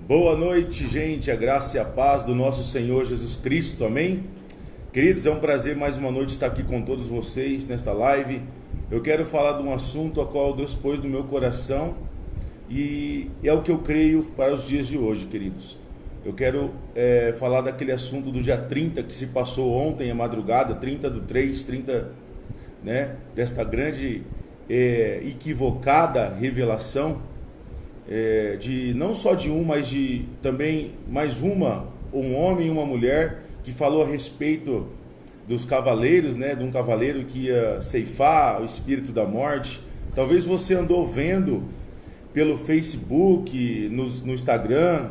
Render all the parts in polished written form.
Boa noite, gente, a graça e a paz do nosso Senhor Jesus Cristo, amém? Queridos, é um prazer mais uma noite estar aqui com todos vocês nesta live. Eu quero falar de um assunto a qual Deus pôs no meu coração e é o que eu creio para os dias de hoje, queridos. Eu quero falar daquele assunto do dia 30 que se passou ontem à madrugada, 30/3, 30, né, desta grande equivocada revelação, de não só de mas de também mais um homem e uma mulher que falou a respeito dos cavaleiros, né, de um cavaleiro que ia ceifar o espírito da morte. Talvez você andou vendo pelo Facebook, no Instagram.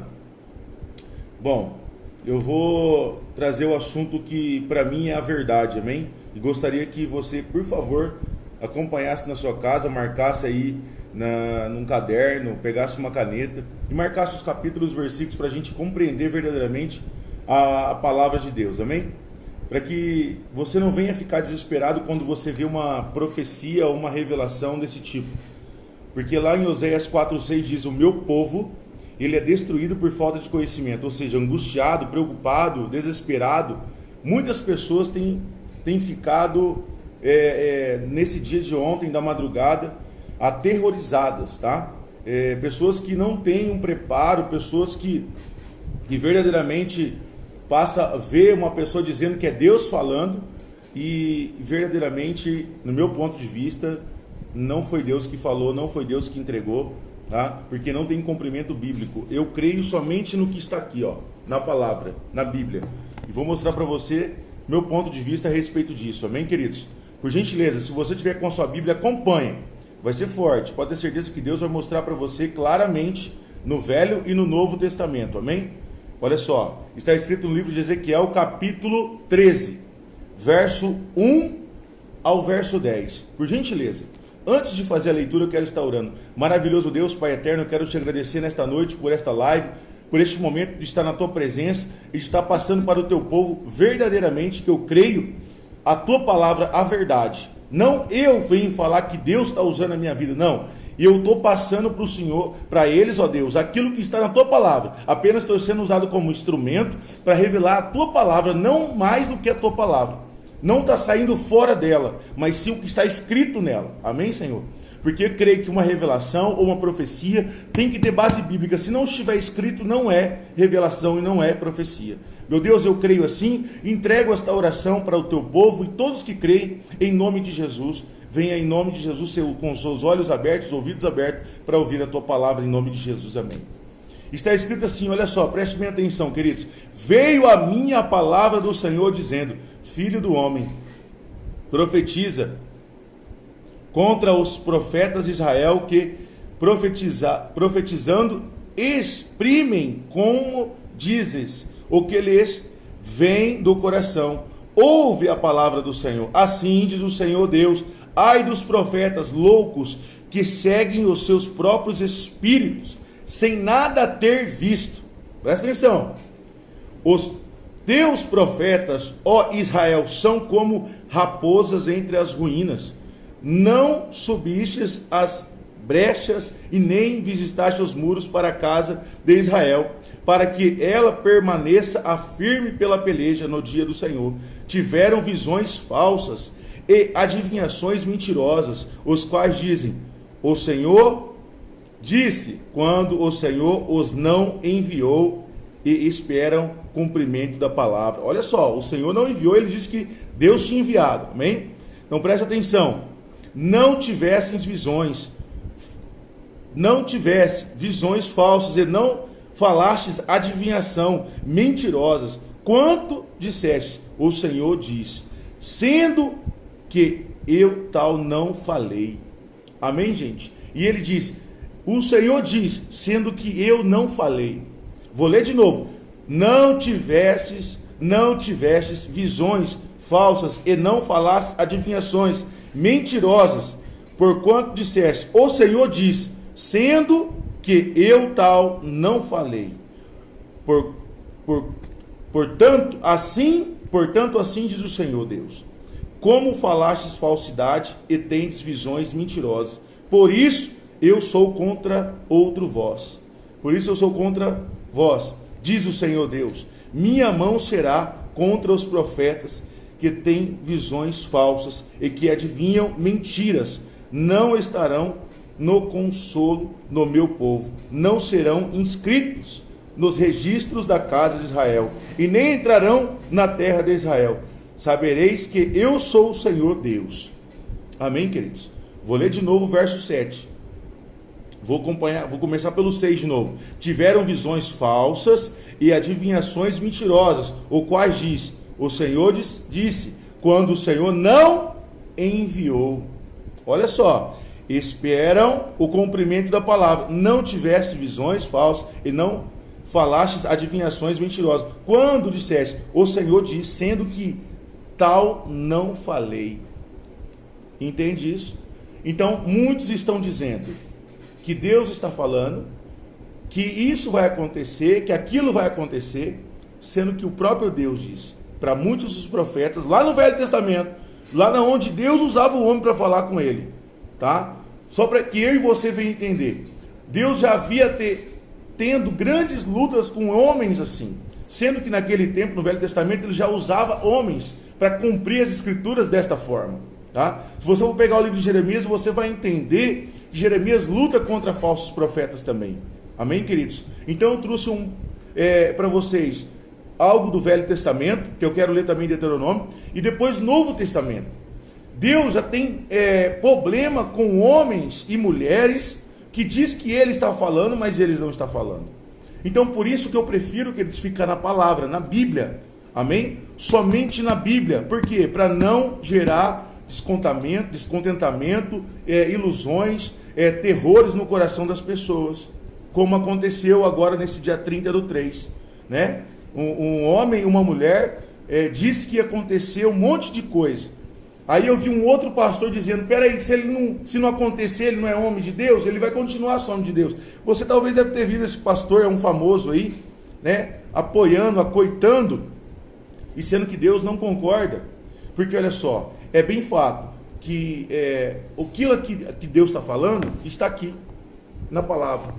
Bom, eu vou trazer o assunto que para mim é a verdade, amém? E gostaria que você, por favor, acompanhasse na sua casa, marcasse aí num caderno, pegasse uma caneta e marcasse os capítulos, os versículos, para a gente compreender verdadeiramente a palavra de Deus, amém? Para que você não venha ficar desesperado quando você vê uma profecia ou uma revelação desse tipo, porque lá em Oséias 4:6 diz: o meu povo, ele é destruído por falta de conhecimento, ou seja, angustiado, preocupado, desesperado. Muitas pessoas têm ficado nesse dia de ontem, da madrugada, aterrorizadas, tá? Pessoas que não têm um preparo, pessoas que verdadeiramente passa a ver uma pessoa dizendo que é Deus falando e verdadeiramente, no meu ponto de vista, não foi Deus que falou, não foi Deus que entregou, tá? Porque não tem cumprimento bíblico. Eu creio somente no que está aqui, ó, na palavra, na Bíblia, e vou mostrar para você meu ponto de vista a respeito disso, amém, queridos? Por gentileza, se você tiver com a sua Bíblia, acompanhe, vai ser forte, pode ter certeza que Deus vai mostrar para você claramente no Velho e no Novo Testamento, amém? Olha só, está escrito no livro de Ezequiel, capítulo 13, verso 1 ao verso 10, por gentileza. Antes de fazer a leitura, eu quero estar orando. Maravilhoso Deus, Pai eterno, eu quero te agradecer nesta noite por esta live, por este momento de estar na tua presença e de estar passando para o teu povo verdadeiramente, que eu creio a tua palavra, a verdade. Não eu venho falar que Deus está usando a minha vida, não. E eu estou passando para o Senhor, para eles, ó Deus, aquilo que está na tua palavra. Apenas estou sendo usado como instrumento para revelar a tua palavra, não mais do que a tua palavra. Não está saindo fora dela, mas sim o que está escrito nela. Amém, Senhor? Porque eu creio que uma revelação ou uma profecia tem que ter base bíblica. Se não estiver escrito, não é revelação e não é profecia. Meu Deus, eu creio assim, entrego esta oração para o teu povo e todos que creem, em nome de Jesus. Venha em nome de Jesus, com os seus olhos abertos, os ouvidos abertos, para ouvir a tua palavra, em nome de Jesus, amém. Está escrito assim, olha só, preste bem atenção, queridos. Veio a mim a palavra do Senhor dizendo: filho do homem, profetiza contra os profetas de Israel que, profetizando, exprimem como dizes o que lhes vem do coração. Ouve a palavra do Senhor. Assim diz o Senhor Deus: ai dos profetas loucos que seguem os seus próprios espíritos, sem nada ter visto. Presta atenção. Os teus profetas, ó Israel, são como raposas entre as ruínas. Não subistes as brechas e nem visitaste os muros para a casa de Israel, para que ela permaneça firme pela peleja no dia do Senhor. Tiveram visões falsas e adivinhações mentirosas, os quais dizem: o Senhor disse, quando o Senhor os não enviou, e esperam cumprimento da palavra. Olha só, o Senhor não enviou, ele disse que Deus tinha enviado, amém? Então preste atenção. Não tivesse visões falsas e não falastes adivinhação mentirosas, quanto disseste, o Senhor diz, sendo que eu tal não falei. Amém, gente? E ele diz, o Senhor diz, sendo que eu não falei. Vou ler de novo. Não tivestes visões falsas e não falastes adivinhações mentirosas, porquanto disseste, o Senhor diz, sendo que eu tal não falei. Portanto, assim diz o Senhor Deus: como falastes falsidade e tendes visões mentirosas, por isso eu sou contra outro vós. por isso eu sou contra vós, diz o Senhor Deus. Minha mão será contra os profetas que têm visões falsas e que adivinham mentiras. Não estarão no consolo no meu povo, não serão inscritos nos registros da casa de Israel, e nem entrarão na terra de Israel. Sabereis que eu sou o Senhor Deus. Amém, queridos? Vou ler de novo o verso 7. Vou começar pelo 6 de novo. Tiveram visões falsas e adivinhações mentirosas, o quais diz, o Senhor disse, quando o Senhor não enviou. Olha só, esperam o cumprimento da palavra. Não tiveste visões falsas e não falastes adivinhações mentirosas. Quando disseste, o Senhor diz, sendo que tal não falei. Entende isso? Então, muitos estão dizendo que Deus está falando, que isso vai acontecer, que aquilo vai acontecer, sendo que o próprio Deus disse. Para muitos dos profetas, lá no Velho Testamento, lá onde Deus usava o homem para falar com ele, tá? Só para que eu e você venham entender. Deus já havia tendo grandes lutas com homens assim, sendo que naquele tempo, no Velho Testamento, ele já usava homens para cumprir as escrituras desta forma, tá? Se você for pegar o livro de Jeremias, você vai entender que Jeremias luta contra falsos profetas também. Amém, queridos? Então eu trouxe para vocês algo do Velho Testamento, que eu quero ler também Deuteronômio, e depois Novo Testamento. Deus já tem problema com homens e mulheres que diz que ele está falando, mas eles não estão falando. Então por isso que eu prefiro que eles fiquem na palavra, na Bíblia. Amém? Somente na Bíblia. Por quê? Para não gerar descontentamento, ilusões, terrores no coração das pessoas. Como aconteceu agora nesse dia 30/3, né? Um homem e uma mulher disse que ia acontecer um monte de coisa. Aí eu vi um outro pastor dizendo, peraí, se não acontecer, ele não é homem de Deus, ele vai continuar sendo homem de Deus. Você talvez deve ter visto esse pastor, é um famoso aí, né? Apoiando, acoitando, e sendo que Deus não concorda. Porque olha só, é bem fato que aquilo que Deus está falando está aqui, na palavra.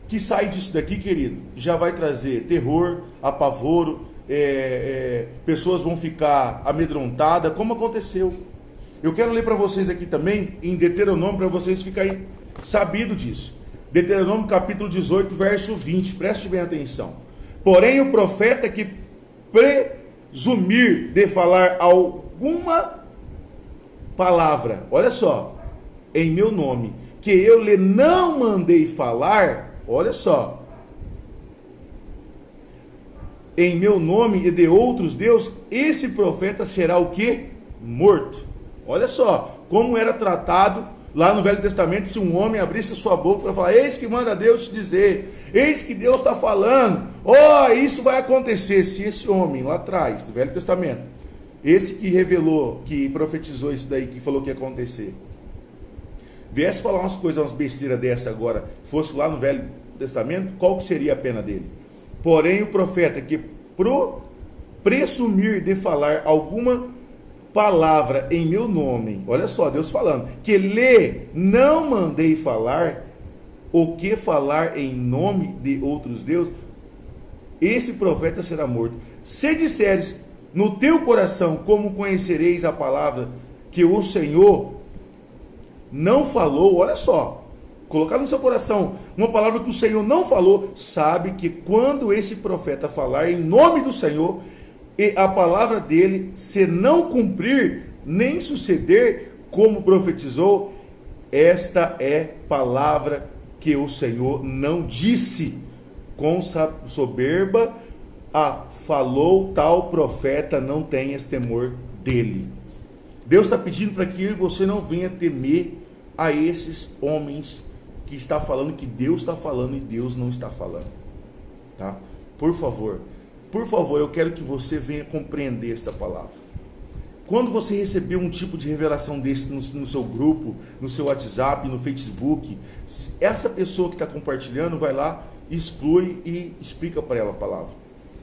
Que sai disso daqui, querido, já vai trazer terror, apavoro, pessoas vão ficar amedrontadas, como aconteceu. Eu quero ler para vocês aqui também, em Deuteronômio, para vocês ficarem sabidos disso. Deuteronômio capítulo 18, verso 20, preste bem atenção. Porém o profeta que presumir de falar alguma palavra, olha só, em meu nome, que eu lhe não mandei falar, olha só, em meu nome e de outros deuses, esse profeta será o quê? Morto. Olha só, como era tratado lá no Velho Testamento, se um homem abrisse sua boca para falar, eis que manda Deus te dizer, eis que Deus está falando, isso vai acontecer. Se esse homem lá atrás, do Velho Testamento, esse que revelou, que profetizou isso daí, que falou que ia acontecer, viesse falar umas coisas, umas besteiras dessa agora, fosse lá no Velho Testamento, qual que seria a pena dele? Porém o profeta que presumir de falar alguma palavra em meu nome, olha só, Deus falando, que lhe não mandei falar, o que falar em nome de outros deuses, esse profeta será morto. Se disseres no teu coração, como conhecereis a palavra que o Senhor não falou, olha só, colocar no seu coração uma palavra que o Senhor não falou, sabe que quando esse profeta falar em nome do Senhor, e a palavra dele se não cumprir, nem suceder como profetizou, esta é palavra que o Senhor não disse. Com soberba falou tal profeta, não tenhas temor dele. Deus está pedindo para que eu e você não venha temer a esses homens que está falando que Deus está falando e Deus não está falando, tá? Por favor, eu quero que você venha compreender esta palavra. Quando você receber um tipo de revelação desse no seu grupo, no seu WhatsApp, no Facebook, essa pessoa que está compartilhando vai lá, exclui e explica para ela a palavra.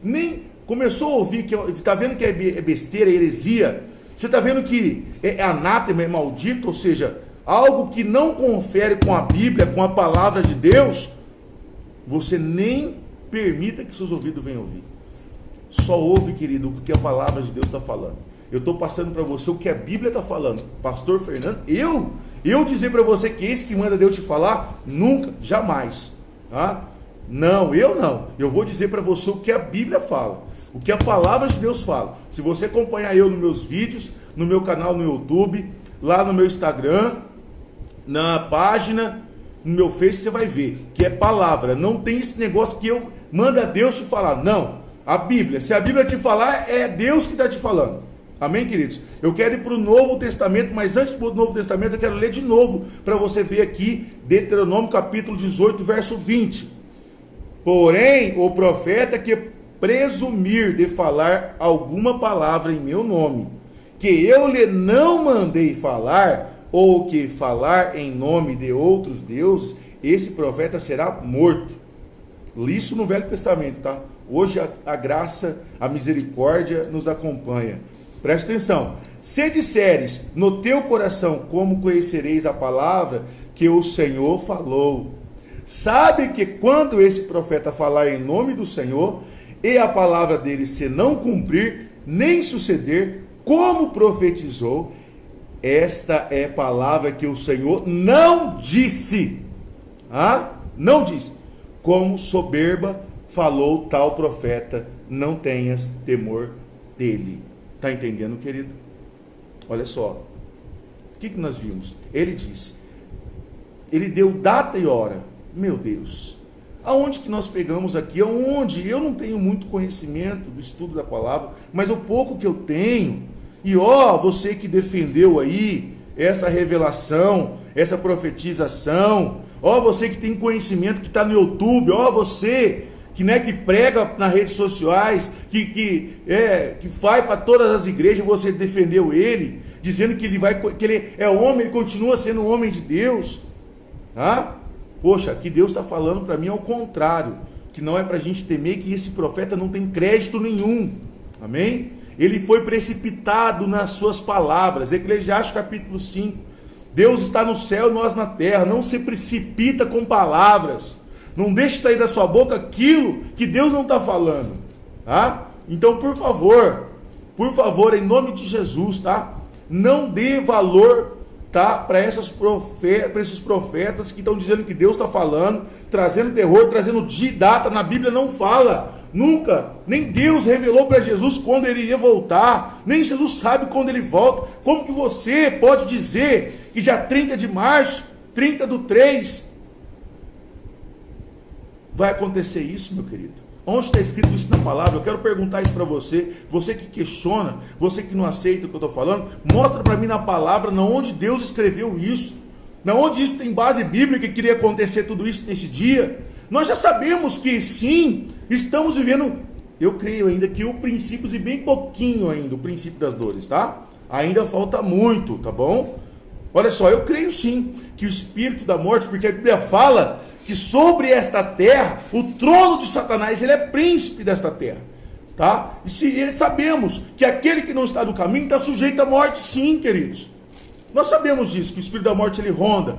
Nem começou a ouvir, que está vendo que é besteira, é heresia, você está vendo que é anátema, é maldito, ou seja, algo que não confere com a Bíblia, com a palavra de Deus, você nem permita que seus ouvidos venham ouvir. Só ouve, querido, o que a palavra de Deus está falando. Eu estou passando para você o que a Bíblia está falando. Pastor Fernando, eu dizer para você que esse que manda Deus te falar? Nunca, jamais. Tá? Não, eu não. Eu vou dizer para você o que a Bíblia fala. O que a palavra de Deus fala. Se você acompanhar eu nos meus vídeos, no meu canal no YouTube, lá no meu Instagram, na página, no meu Face, você vai ver que é palavra. Não tem esse negócio que eu mando a Deus te falar. Não. A Bíblia, se a Bíblia te falar, é Deus que está te falando. Amém, queridos? Eu quero ir para o Novo Testamento, mas antes do Novo Testamento eu quero ler de novo, para você ver aqui, Deuteronômio capítulo 18, verso 20. Porém, o profeta que presumir de falar alguma palavra em meu nome, que eu lhe não mandei falar, ou que falar em nome de outros deuses, esse profeta será morto. Isso no Velho Testamento, tá? Hoje a graça, a misericórdia nos acompanha. Preste atenção. Se disseres no teu coração, como conhecereis a palavra que o Senhor falou? Sabe que quando esse profeta falar em nome do Senhor, e a palavra dele se não cumprir, nem suceder, como profetizou, esta é palavra que o Senhor não disse. Não disse. Como soberba falou tal profeta, não tenhas temor dele. Está entendendo, querido? Olha só. O que nós vimos? Ele disse. Ele deu data e hora. Meu Deus. Aonde que nós pegamos aqui? Aonde? Eu não tenho muito conhecimento do estudo da palavra, mas o pouco que eu tenho. E você que defendeu aí essa revelação, essa profetização, você que tem conhecimento, que está no YouTube, você que prega nas redes sociais, que faz para todas as igrejas, você defendeu ele, dizendo que ele é homem, ele continua sendo um homem de Deus. Poxa, que Deus está falando para mim ao contrário, que não é para a gente temer, que esse profeta não tem crédito nenhum. Amém? Ele foi precipitado nas suas palavras. Eclesiastes capítulo 5. Deus está no céu, nós na terra. Não se precipita com palavras. Não deixe sair da sua boca aquilo que Deus não está falando. Tá? Então, por favor, em nome de Jesus, tá? Não dê valor, tá, para esses profetas que estão dizendo que Deus está falando, trazendo terror, trazendo data. Na Bíblia não fala. Nunca, nem Deus revelou para Jesus quando ele ia voltar, nem Jesus sabe quando ele volta. Como que você pode dizer que dia 30 de março, 30/3, vai acontecer isso, meu querido? Onde está escrito isso na palavra? Eu quero perguntar isso para você, você que questiona, você que não aceita o que eu estou falando, mostra para mim na palavra, na onde Deus escreveu isso, na onde isso tem base bíblica, que queria acontecer tudo isso nesse dia. Nós já sabemos que sim, estamos vivendo, eu creio ainda que o princípio, e bem pouquinho ainda, o princípio das dores, tá? Ainda falta muito, tá bom? Olha só, eu creio sim, que o espírito da morte, porque a Bíblia fala que sobre esta terra, o trono de Satanás, ele é príncipe desta terra, tá? E sabemos que aquele que não está no caminho está sujeito à morte, sim, queridos. Nós sabemos disso, que o espírito da morte ele ronda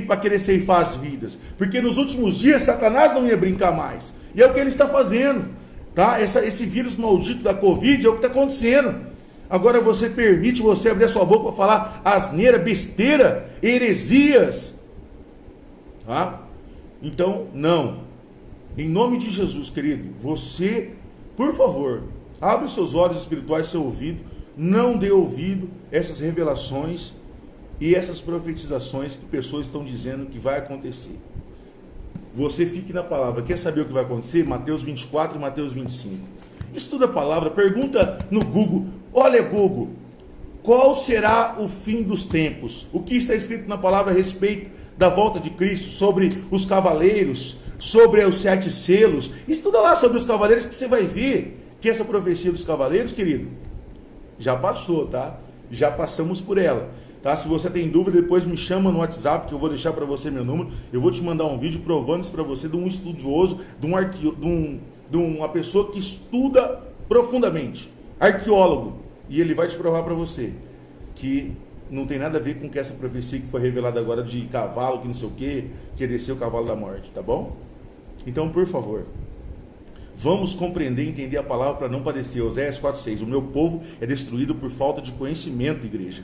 para querer ceifar as vidas, porque nos últimos dias Satanás não ia brincar mais, e é o que ele está fazendo, tá? Esse vírus maldito da Covid é o que está acontecendo. Agora você permite você abrir a sua boca para falar asneira, besteira, heresias, tá? Então, não. Em nome de Jesus, querido, você, por favor, abre seus olhos espirituais, seu ouvido, não dê ouvido a essas revelações e essas profetizações que pessoas estão dizendo que vai acontecer. Você fique na palavra. Quer saber o que vai acontecer? Mateus 24 e Mateus 25. Estuda a palavra, pergunta no Google. Olha, Google, qual será o fim dos tempos? O que está escrito na palavra a respeito da volta de Cristo, sobre os cavaleiros, sobre os 7 selos? Estuda lá sobre os cavaleiros, que você vai ver que essa profecia dos cavaleiros, querido, já passou, tá? Já passamos por ela, tá? Se você tem dúvida, depois me chama no WhatsApp, que eu vou deixar para você meu número. Eu vou te mandar um vídeo provando isso para você, de um estudioso, de uma pessoa que estuda profundamente, arqueólogo, e ele vai te provar para você que não tem nada a ver com essa profecia que foi revelada agora de cavalo, que não sei o que desceu o cavalo da morte, tá bom? Então, por favor, vamos compreender e entender a palavra para não padecer. Oséias 4,6. O meu povo é destruído por falta de conhecimento, igreja.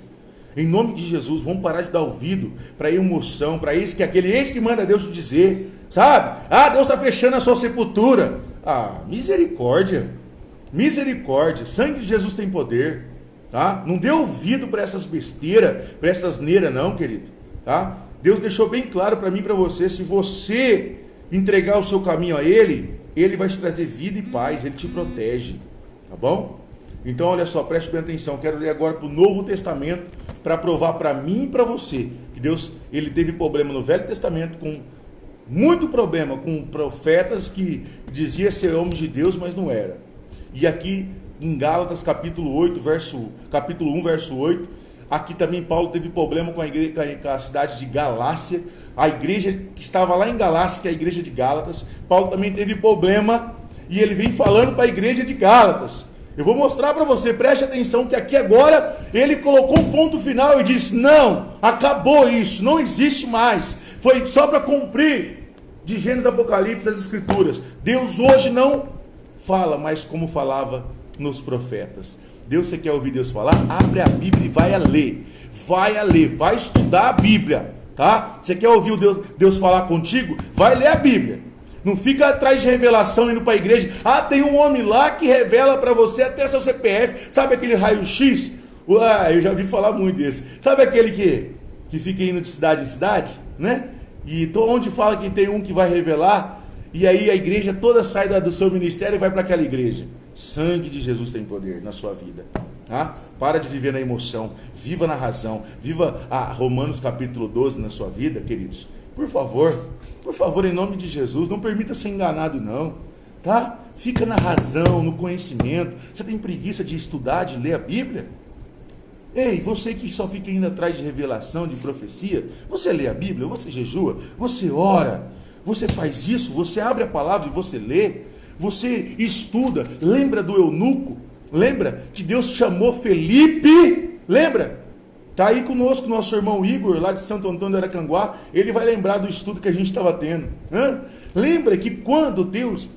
Em nome de Jesus, vamos parar de dar ouvido para a emoção, para eis que manda Deus te dizer, sabe? Ah, Deus está fechando a sua sepultura. Ah, misericórdia, misericórdia. Sangue de Jesus tem poder, tá? Não dê ouvido para essas besteiras, para essas neiras não, querido, tá? Deus deixou bem claro para mim e para você, se você entregar o seu caminho a Ele, Ele vai te trazer vida e paz, Ele te protege, tá bom? Então, olha só, preste bem atenção. Quero ler agora para o Novo Testamento para provar para mim e para você que Deus, Ele teve problema no Velho Testamento, com muito problema com profetas que dizia ser homens de Deus, mas não era. E aqui em Gálatas capítulo 1, verso 8, aqui também Paulo teve problema com a cidade de Galácia, a igreja que estava lá em Galácia, que é a igreja de Gálatas. Paulo também teve problema e ele vem falando para a igreja de Gálatas. Eu vou mostrar para você, preste atenção, que aqui agora ele colocou um ponto final e disse: não, acabou isso, não existe mais. Foi só para cumprir de Gênesis, Apocalipse, as Escrituras. Deus hoje não fala mais como falava nos profetas. Deus, você quer ouvir Deus falar? Abre a Bíblia e vai a ler, vai estudar a Bíblia, tá? Você quer ouvir Deus falar contigo? Vai ler a Bíblia. Não fica atrás de revelação indo para a igreja. Ah, tem um homem lá que revela para você até seu CPF. Sabe aquele raio-x? Eu já ouvi falar muito desse. Sabe aquele que fica indo de cidade em cidade, né? E onde fala que tem um que vai revelar, e aí a igreja toda sai do seu ministério e vai para aquela igreja. Sangue de Jesus tem poder na sua vida, tá? Para de viver na emoção, viva na razão, viva Romanos capítulo 12 na sua vida, queridos. Por favor, em nome de Jesus, não permita ser enganado não, tá? Fica na razão, no conhecimento. Você tem preguiça de estudar, de ler a Bíblia? Ei, você que só fica indo atrás de revelação, de profecia, você lê a Bíblia, você jejua, você ora, você faz isso, você abre a palavra e você lê, você estuda. Lembra do eunuco? Lembra que Deus chamou Felipe? Lembra? Está aí conosco nosso irmão Igor, lá de Santo Antônio do Aracanguá. Ele vai lembrar do estudo que a gente estava tendo. Lembra que quando Deus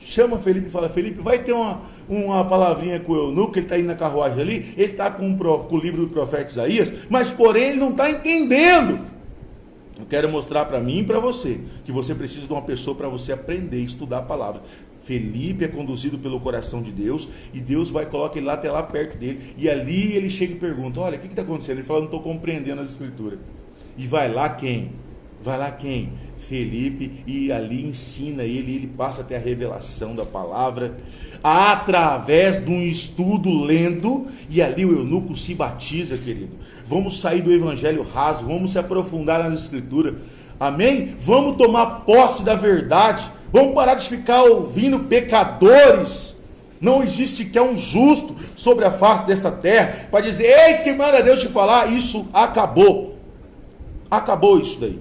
chama Felipe e fala: Felipe, vai ter uma palavrinha com o eunuco, ele está indo na carruagem ali, ele está com o livro do profeta Isaías, mas porém ele não está entendendo. Eu quero mostrar para mim e para você que você precisa de uma pessoa para você aprender a estudar a palavra. Felipe é conduzido pelo coração de Deus, e Deus vai colocar ele lá até lá perto dele, e ali ele chega e pergunta: olha, o que está acontecendo? Ele fala: não estou compreendendo as escrituras. E vai lá quem? Felipe, e ali ensina ele passa até a revelação da palavra, através de um estudo lendo, e ali o eunuco se batiza, querido. Vamos sair do evangelho raso, vamos se aprofundar nas escrituras, amém? Vamos tomar posse da verdade. Vamos parar de ficar ouvindo pecadores. Não existe sequer um justo sobre a face desta terra para dizer: eis que manda Deus te falar. Isso acabou. Acabou isso daí.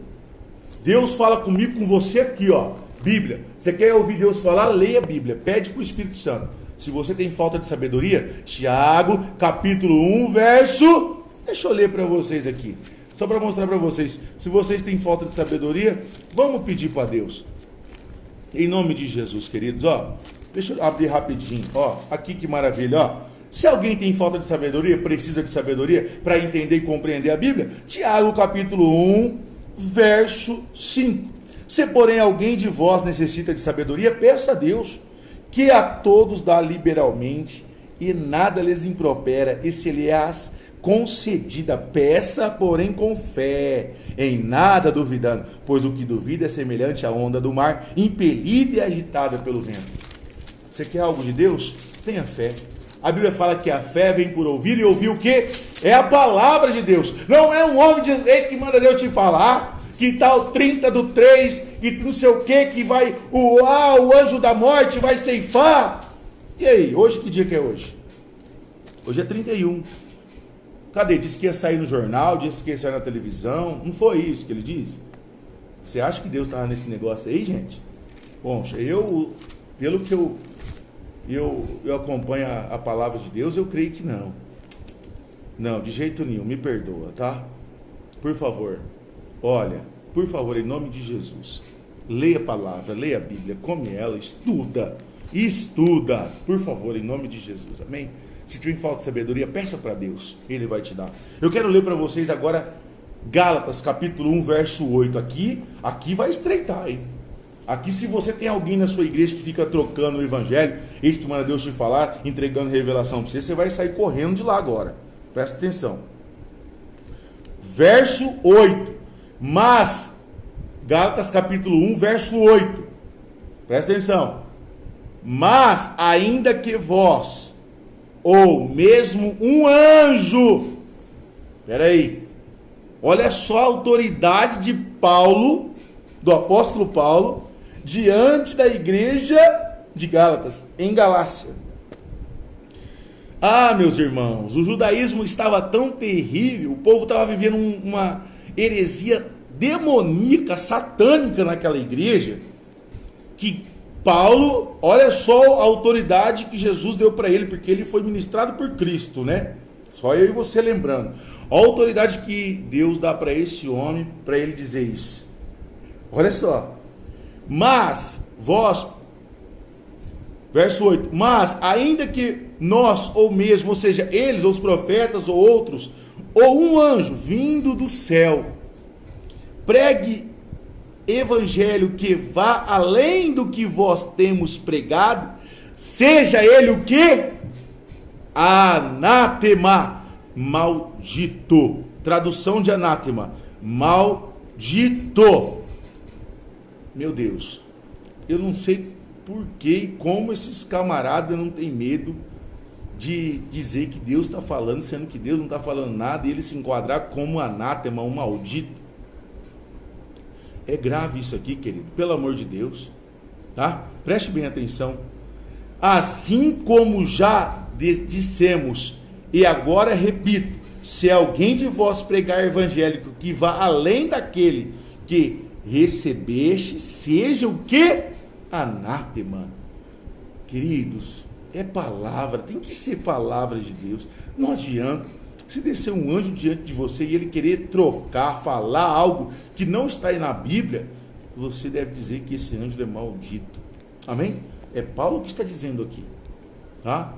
Deus fala comigo, com você aqui, ó. Bíblia. Você quer ouvir Deus falar? Leia a Bíblia. Pede para o Espírito Santo. Se você tem falta de sabedoria, Tiago, capítulo 1, verso... Deixa eu ler para vocês aqui. Só para mostrar para vocês. Se vocês têm falta de sabedoria, vamos pedir para Deus. Em nome de Jesus, queridos, ó, deixa eu abrir rapidinho, ó, aqui que maravilha, ó. Se alguém tem falta de sabedoria, precisa de sabedoria para entender e compreender a Bíblia, Tiago capítulo 1, verso 5. Se porém alguém de vós necessita de sabedoria, peça a Deus, que a todos dá liberalmente, e nada lhes impropera, e se lhe as concedida. Peça, porém, com fé, em nada duvidando, pois o que duvida é semelhante à onda do mar, impelida e agitada pelo vento. Você quer algo de Deus? Tenha fé. A Bíblia fala que a fé vem por ouvir, e ouvir o quê? É a palavra de Deus. Não é um homem que manda Deus te falar, que tal 30/3, e não sei o que vai, o anjo da morte vai ceifar. E aí, hoje que dia que é hoje? Hoje é 31. Cadê? Disse que ia sair no jornal, disse que ia sair na televisão. Não foi isso que ele disse? Você acha que Deus estava nesse negócio aí, gente? Poxa, pelo que eu acompanho a palavra de Deus, eu creio que não. Não, de jeito nenhum, me perdoa, tá? Por favor, olha, por favor, em nome de Jesus, leia a palavra, leia a Bíblia, come ela, estuda, por favor, em nome de Jesus, amém? Se tiver falta de sabedoria, peça para Deus, Ele vai te dar. Eu quero ler para vocês agora Gálatas, capítulo 1, verso 8, aqui vai estreitar, hein? Aqui, se você tem alguém na sua igreja que fica trocando o evangelho, eis que manda Deus te falar, entregando revelação para você, você vai sair correndo de lá agora, presta atenção. Verso 8, mas, Gálatas capítulo 1, verso 8, presta atenção, mas ainda que vós, ou mesmo um anjo, espera aí, olha só a autoridade de Paulo, do apóstolo Paulo, diante da igreja de Gálatas, em Galácia. Ah, meus irmãos, o judaísmo estava tão terrível, o povo estava vivendo uma heresia demoníaca, satânica naquela igreja, que Paulo, olha só a autoridade que Jesus deu para ele, porque ele foi ministrado por Cristo, né? Só eu e você lembrando. A autoridade que Deus dá para esse homem, para ele dizer isso. Olha só. Mas, vós, verso 8, mas, ainda que nós, ou mesmo, ou seja, eles, ou os profetas, ou outros, ou um anjo vindo do céu, pregue evangelho que vá além do que vós temos pregado, seja ele o quê? Anátema, maldito. Tradução de anátema, maldito. Meu Deus, eu não sei por que e como esses camaradas não têm medo de dizer que Deus está falando, sendo que Deus não está falando nada, e ele se enquadrar como anátema, um maldito. É grave isso aqui, querido, pelo amor de Deus, tá? Preste bem atenção. Assim como já dissemos, e agora repito, se alguém de vós pregar evangélico que vá além daquele que recebeste, seja o que? Anátema. Queridos, é palavra, tem que ser palavra de Deus. Não adianta se descer um anjo diante de você e ele querer trocar, falar algo que não está aí na Bíblia, você deve dizer que esse anjo é maldito. Amém? É Paulo que está dizendo aqui, tá?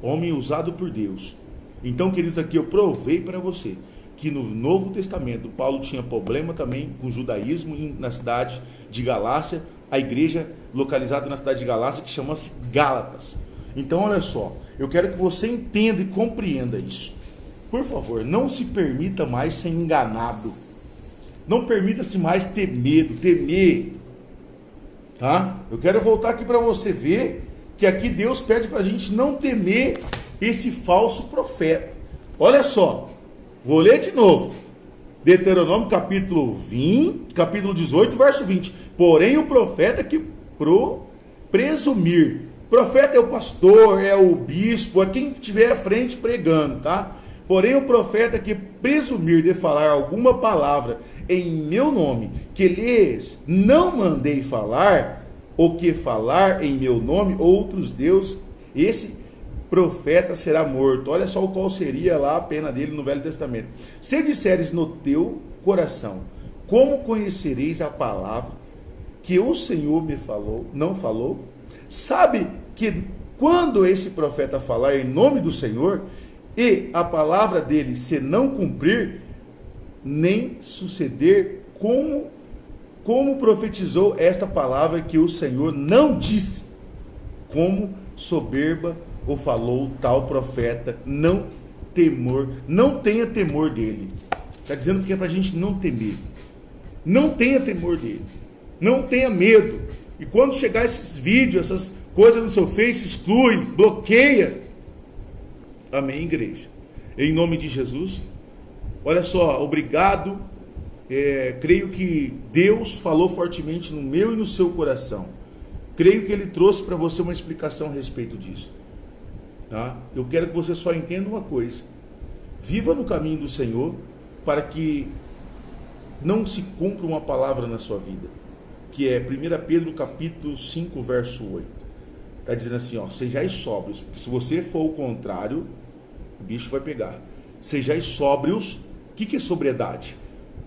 Homem usado por Deus. Então, queridos, aqui eu provei para você que no Novo Testamento Paulo tinha problema também com o judaísmo na cidade de Galácia, a igreja localizada na cidade de Galácia, que chama-se Gálatas. Então, olha só, eu quero que você entenda e compreenda isso. Por favor, não se permita mais ser enganado. Não permita-se mais ter medo, temer. Tá? Eu quero voltar aqui para você ver que aqui Deus pede para a gente não temer esse falso profeta. Olha só, vou ler de novo. Deuteronômio capítulo 18, verso 20. Porém o profeta que presumir. Profeta é o pastor, é o bispo, é quem estiver à frente pregando, tá? Porém o profeta que presumir de falar alguma palavra em meu nome, que lhes não mandei falar, ou que falar em meu nome outros deuses, esse profeta será morto. Olha só qual seria lá a pena dele no Velho Testamento. Se disseres no teu coração, como conhecereis a palavra que o Senhor me falou, não falou? Sabe que quando esse profeta falar em nome do Senhor, e a palavra dele se não cumprir, nem suceder como profetizou esta palavra que o Senhor não disse, como soberba ou falou tal profeta, não tenha temor dele. Está dizendo que é para a gente não temer. Não tenha temor dele. Não tenha medo. E quando chegar esses vídeos, essas coisas no seu Face, exclui, bloqueia. Amém, igreja? Em nome de Jesus. Olha só, obrigado. Creio que Deus falou fortemente no meu e no seu coração. Creio que Ele trouxe para você uma explicação a respeito disso. Tá? Eu quero que você só entenda uma coisa. Viva no caminho do Senhor para que não se cumpra uma palavra na sua vida. Que é 1 Pedro capítulo 5, verso 8. Está dizendo assim, ó, sejais sóbrios, porque se você for o contrário, o bicho vai pegar. Sejais sóbrios. O que é sobriedade?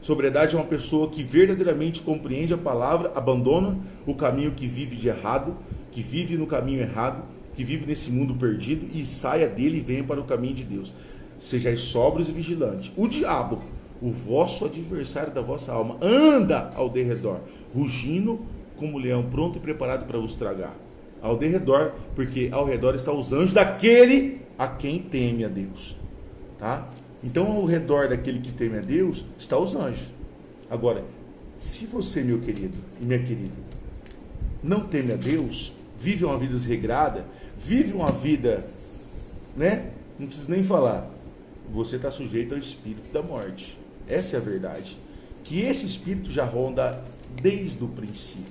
Sobriedade é uma pessoa que verdadeiramente compreende a palavra, abandona o caminho que vive de errado, que vive no caminho errado, que vive nesse mundo perdido e saia dele e venha para o caminho de Deus. Sejais sóbrios e vigilantes. O diabo, o vosso adversário da vossa alma, anda ao derredor, rugindo como leão, pronto e preparado para vos tragar. Ao derredor, porque ao redor estão os anjos daquele a quem teme a Deus. Tá? Então, ao redor daquele que teme a Deus, está os anjos. Agora, se você, meu querido e minha querida, não teme a Deus, vive uma vida desregrada, vive uma vida, né? Não preciso nem falar. Você está sujeito ao espírito da morte. Essa é a verdade. Que esse espírito já ronda desde o princípio,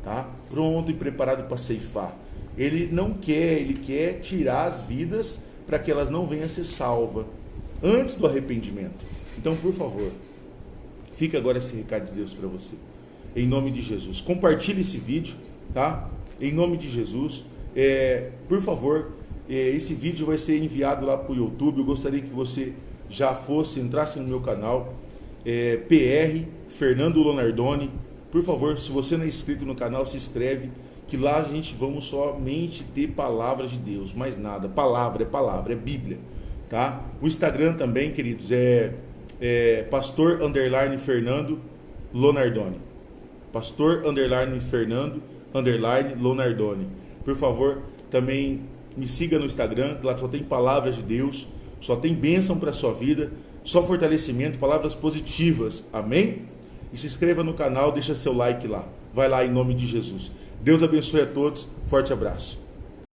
tá? Pronto e preparado para ceifar. Ele não quer, ele quer tirar as vidas para que elas não venham a ser salvas antes do arrependimento. Então, por favor, fica agora esse recado de Deus para você. Em nome de Jesus. Compartilhe esse vídeo, tá? Em nome de Jesus. Por favor, esse vídeo vai ser enviado lá para o YouTube. Eu gostaria que você já entrasse no meu canal, PR Fernando Lonardoni. Por favor, se você não é inscrito no canal, se inscreve, que lá a gente vamos somente ter palavras de Deus, mais nada. Palavra, é Bíblia, tá? O Instagram também, queridos, pastor_Fernando Lonardoni. Pastor_Fernando Lonardoni. Por favor, também me siga no Instagram, lá só tem palavras de Deus, só tem bênção para a sua vida, só fortalecimento, palavras positivas, amém? E se inscreva no canal, deixa seu like lá, vai lá em nome de Jesus. Deus abençoe a todos, forte abraço.